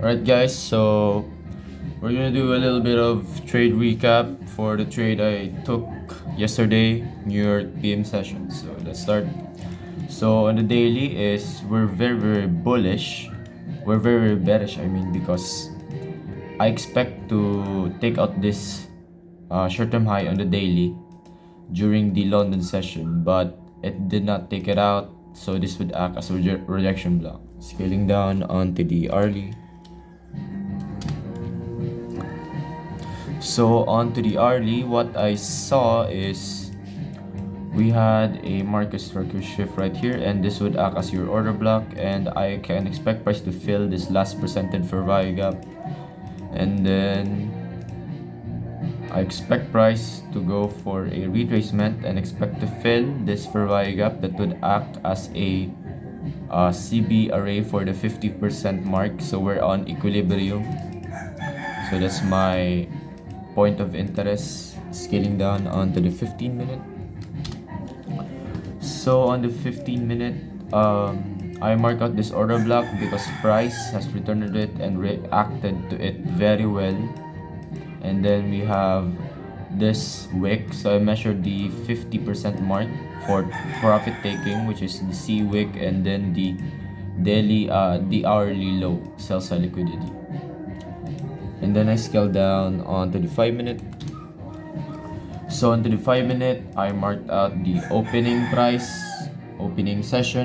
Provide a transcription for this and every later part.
Alright guys, so we're gonna do a little bit of trade recap for the trade I took yesterday, New York PM session. So let's start. So on the daily is we're very bullish. We're very bearish, because I expect to take out this short-term high on the daily during the London session, but it did not take it out, so this would act as a rejection block. Scaling down onto the hourly. So onto the hourly, what I saw is we had a market structure shift right here, and this would act as your order block, and I can expect price to fill this last presented fair value gap, and then I expect price to go for a retracement and expect to fill this fair value gap that would act as a CB array for the 50% mark. So we're on equilibrium. So that's my point of interest. Scaling down onto the 15-minute. So on the 15-minute, I mark out this order block because price has returned it and reacted to it very well. And then we have this wick, so I measured the 50% mark for profit taking, which is the C wick, and then the daily the hourly low, sell side liquidity. And then I scale down onto the 5-minute. So onto the 5-minute, I marked out the opening price, opening session,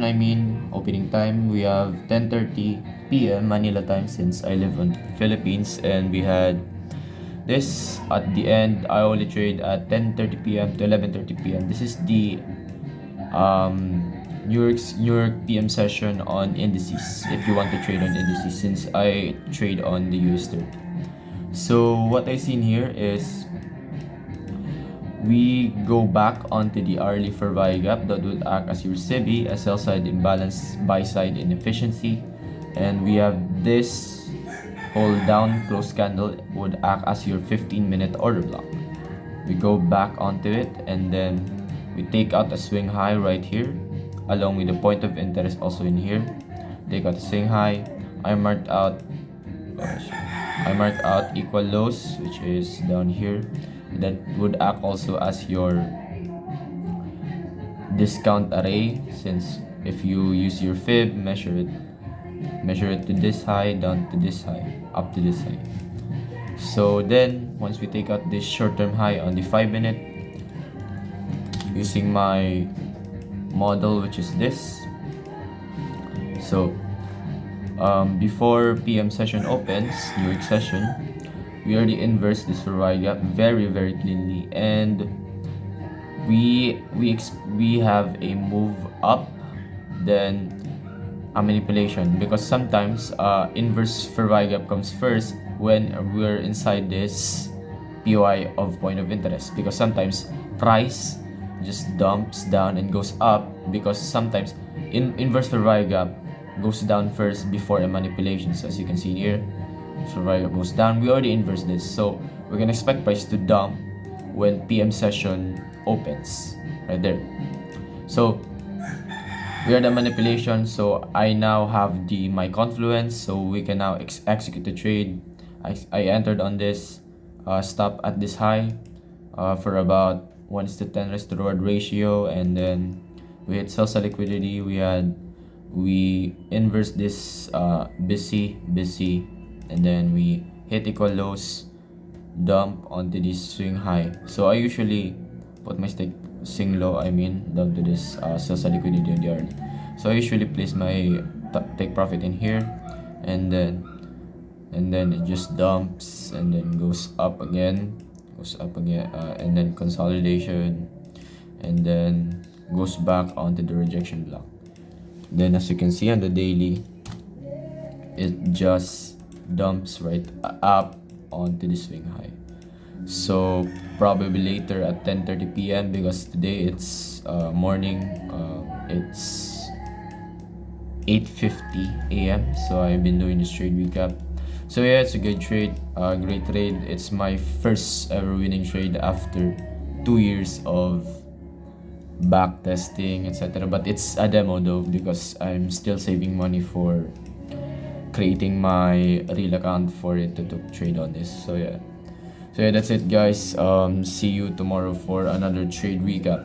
opening time. We have 10:30 p.m. Manila time since I live in Philippines, and we had this at the end. I only trade at 10:30 p.m. to 11:30 p.m. This is the New York PM session on indices. If you want to trade on indices, since I trade on the US 30. So what I seen here is we go back onto the hourly fair value gap that would act as your CB, a sell side imbalance, buy side inefficiency, and we have this hold down close candle would act as your 15-minute order block. We go back onto it, and then we take out a swing high right here along with the point of interest also in here. Take out the swing high. I marked out equal lows, which is down here. That would act also as your discount array, since if you use your fib, measure it to this high, down to this high, up to this high. So then once we take out this short-term high on the 5-minute, using my model, which is this. So before PM session opens, New York session, we already inverse this fair value gap very cleanly, and we have a move up, then a manipulation, because sometimes inverse fair value gap comes first when we're inside this POI of point of interest, because sometimes price just dumps down and goes up, because sometimes inverse fair value gap goes down first before a manipulation. So as you can see here, fair value gap goes down. We already inverse this, so we can expect price to dump when PM session opens right there. So we are the manipulation, so I now have my confluence, so we can now execute the trade. I entered on this stop at this high for about 1:10 risk to reward ratio, and then we had sell side liquidity. We inverse this busy, and then we hit equal lows, dump onto this swing high. So I usually put my swing low, down to this sell side liquidity on the early. So I usually place my take profit in here, and then it just dumps and then goes up again, and then consolidation, and then goes back onto the rejection block. Then as you can see on the daily, it just dumps right up onto the swing high. So probably later at 10:30 p.m. because today it's morning, it's 8:50 a.m. So I've been doing this trade recap. So yeah, it's a good trade, great trade. It's my first ever winning trade after 2 years of back testing, etc. But it's a demo though, because I'm still saving money for creating my real account for it to trade on this. So yeah, that's it guys. See you tomorrow for another trade recap.